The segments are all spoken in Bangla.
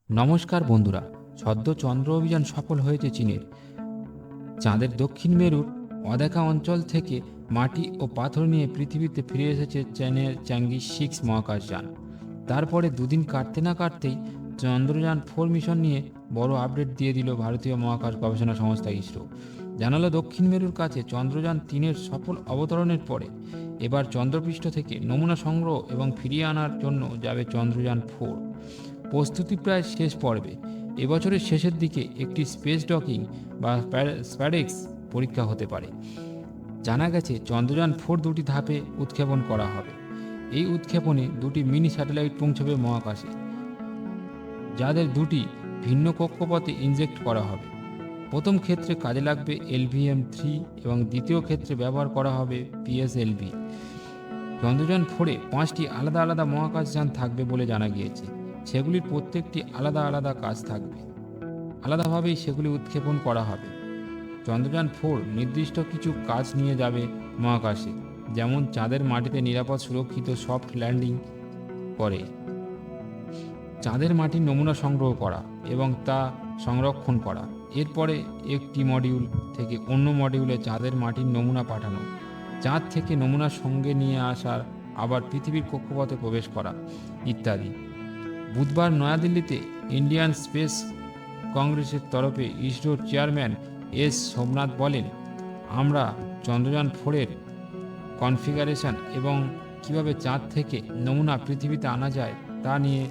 নমস্কার বন্ধুরা, সদ্য চন্দ্র অভিযান সফল হয়েছে চীনের। চাঁদের দক্ষিণ মেরুর অদেখা অঞ্চল থেকে মাটি ও পাথর নিয়ে পৃথিবীতে ফিরে এসেছে চীনের চ্যাঙ্গি 6 মহাকাশযান। তারপরে দুদিন কাটতে না কাটতেই চন্দ্রযান 4 মিশন নিয়ে বড় আপডেট দিয়ে দিল ভারতীয় মহাকাশ গবেষণা সংস্থা ইসরো। জানালো দক্ষিণ মেরুর কাছে চন্দ্রযান 3-এর সফল অবতরণের পরে এবার চন্দ্রপৃষ্ঠ থেকে নমুনা সংগ্রহ এবং ফিরিয়ে আনার জন্য যাবে চন্দ্রযান 4। প্রস্তুতি প্রায় শেষ পর্বে। এবছরের শেষের দিকে একটি স্পেস ডকিং বা স্প্যাডেক্স পরীক্ষা হতে পারে। জানা গেছে চন্দ্রযান 4 দুটি ধাপে উৎক্ষেপণ করা হবে। এই উৎক্ষেপণে দুটি মিনি স্যাটেলাইট পৌঁছবে মহাকাশে, যাদের দুটি ভিন্ন কক্ষপথে ইনজেক্ট করা হবে। প্রথম ক্ষেত্রে কাজে লাগবে LVM-3 এবং দ্বিতীয় ক্ষেত্রে ব্যবহার করা হবে PSLV। চন্দ্রযান 4-এ 5টি আলাদা আলাদা মহাকাশযান থাকবে বলে জানা গিয়েছে। সেগুলির প্রত্যেকটি আলাদা আলাদা কাজ থাকবে, আলাদাভাবেই সেগুলি উৎক্ষেপণ করা হবে। চন্দ্রযান 4 নির্দিষ্ট কিছু কাজ নিয়ে যাবে মহাকাশে, যেমন চাঁদের মাটিতে নিরাপদ সুরক্ষিত সফট ল্যান্ডিং করে, চাঁদের মাটির নমুনা সংগ্রহ করা এবং তা সংরক্ষণ করা। এরপরে একটি মডিউল থেকে অন্য মডিউলে চাঁদের মাটির নমুনা পাঠানো, চাঁদ থেকে নমুনা সঙ্গে নিয়ে আসার, আবার পৃথিবীর কক্ষপথে প্রবেশ করা ইত্যাদি। বুধবার নয়াদিল্লিতে ইন্ডিয়ান স্পেস কংগ্রেসের তরফে ইসরোর চেয়ারম্যান এস সোমনাথ বলেন, আমরা চন্দ্রযান 4-এর কনফিগারেশন এবং কিভাবে চাঁদ থেকে নমুনা পৃথিবীতে আনা যায় তা নিয়ে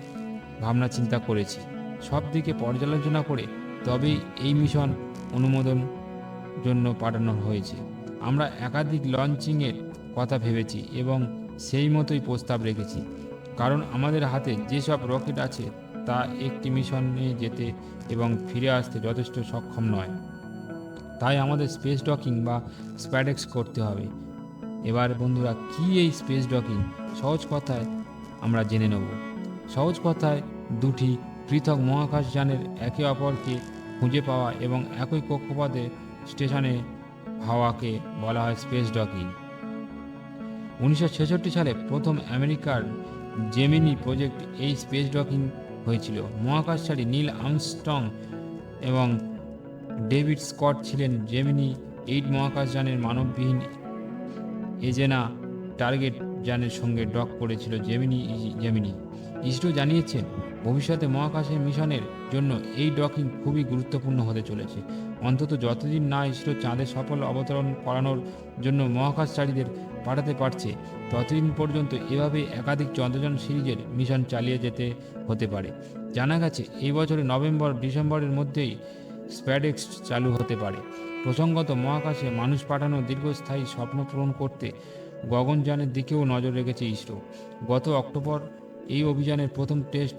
ভাবনা চিন্তা করেছি। সব দিকে পর্যালোচনা করে তবেই এই মিশন অনুমোদন জন্য পাঠানো হয়েছে। আমরা একাধিক লঞ্চিংয়ের কথা ভেবেছি এবং সেই মতোই প্রস্তাব রেখেছি, কারণ আমাদের হাতে যেসব রকেট আছে তা একটি মিশনে যেতে এবং ফিরে আসতে যথেষ্ট সক্ষম নয়। তাই আমাদের স্পেস ডকিং বা স্প্যাডেক্স করতে হবে। এবার বন্ধুরা, কি এই স্পেস ডকিং? সহজ কথায় আমরা জেনে নেব। সহজ কথায় দুটি পৃথক মহাকাশযানের একে অপরকে খুঁজে পাওয়া এবং একই কক্ষপথে স্টেশনে হওয়াকে বলা হয় স্পেস ডকিং। 1966 সালে প্রথম আমেরিকার জেমিনি প্রজেক্ট এই স্পেস ডকিং হয়েছিল। মহাকাশচারী নীল আর্মস্ট্রং এবং ডেভিড স্কট ছিলেন জেমিনি 8 মহাকাশযানের মানববিহীন এজেনা টার্গেট যানের সঙ্গে ডক করেছিল জেমিনি। ইসরো জানিয়েছেন, ভবিষ্যতে মহাকাশের মিশনের জন্য এই ডকিং খুবই গুরুত্বপূর্ণ হতে চলেছে। অন্তত যতদিন না ইসরো চাঁদে সফল অবতরণ করানোর জন্য মহাকাশচারীদের পাঠাতে পারছে, ততদিন পর্যন্ত এভাবে একাধিক চন্দ্রযান সিরিজের মিশন চালিয়ে যেতে হতে পারে। জানা গেছে এই বছরের নভেম্বর-ডিসেম্বরের মধ্যেই স্প্যাডেক্স চালু হতে পারে। প্রসঙ্গত, মহাকাশে মানুষ পাঠানোর দীর্ঘস্থায়ী স্বপ্ন পূরণ করতে গগনযানের দিকেও নজর রেখেছে ইসরো। গত অক্টোবর এই অভিযানের প্রথম টেস্ট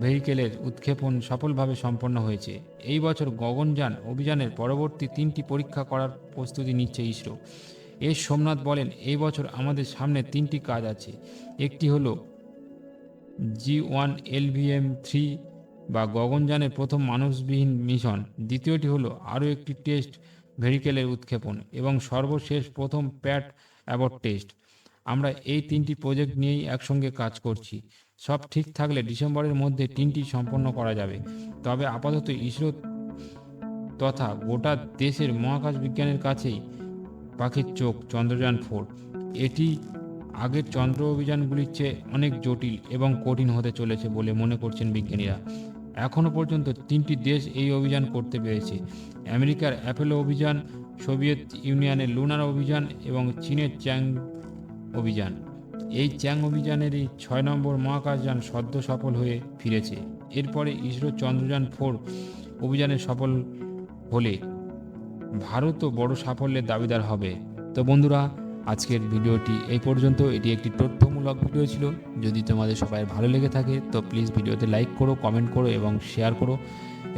ভেহিকেলের উৎক্ষেপণ সফলভাবে সম্পন্ন হয়েছে। এই বছর গগনযান অভিযানের পরবর্তী 3টি পরীক্ষা করার প্রস্তুতি নিচ্ছে ইসরো। এস সোমনাথ বলেন, এই বছর আমাদের সামনে 3টি কাজ আছে। একটি হলো G1 LVM-3 বা গগনযানের প্রথম মানুষবিহীন মিশন, দ্বিতীয়টি হলো আরও একটি টেস্ট ভেহিকেলের উৎক্ষেপণ এবং সর্বশেষ প্রথম প্যাট অ্যাবর্ট টেস্ট। আমরা এই 3টি প্রজেক্ট নিয়েই একসঙ্গে কাজ করছি। সব ঠিক থাকলে ডিসেম্বরের মধ্যে 3টি সম্পন্ন করা যাবে। তবে আপাতত ইসরো তথা গোটা দেশের মহাকাশ বিজ্ঞানের কাছেই পাখির চোখ চন্দ্রযান 4। এটি আগের চন্দ্র অভিযানগুলির চেয়ে অনেক জটিল এবং কঠিন হতে চলেছে বলে মনে করছেন বিজ্ঞানীরা। এখনও পর্যন্ত 3টি দেশ এই অভিযান করতে পেরেছে: আমেরিকার অ্যাপোলো অভিযান, সোভিয়েত ইউনিয়নের লুনার অভিযান এবং চীনের চ্যাং অভিযান। এই চ্যাং অভিযানেরই 6 নম্বর মহাকাশযান সদ্য সফল হয়ে ফিরেছে। এরপরে ইসরো চন্দ্রযান 4 অভিযানে সফল হলে ভারতও বড় সাফল্যের দাবিদার হবে। তো বন্ধুরা, আজকের ভিডিওটি এই পর্যন্ত। এটি একটি তথ্যমূলক ভিডিও ছিল। যদি তোমাদের সবাই ভালো লেগে থাকে তো প্লিজ ভিডিওতে লাইক করো, কমেন্ট করো এবং শেয়ার করো,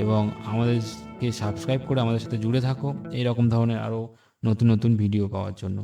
এবং আমাদেরকে সাবস্ক্রাইব করে আমাদের সাথে জুড়ে থাকো এই রকম ধরনের আরও নতুন নতুন ভিডিও পাওয়ার জন্য।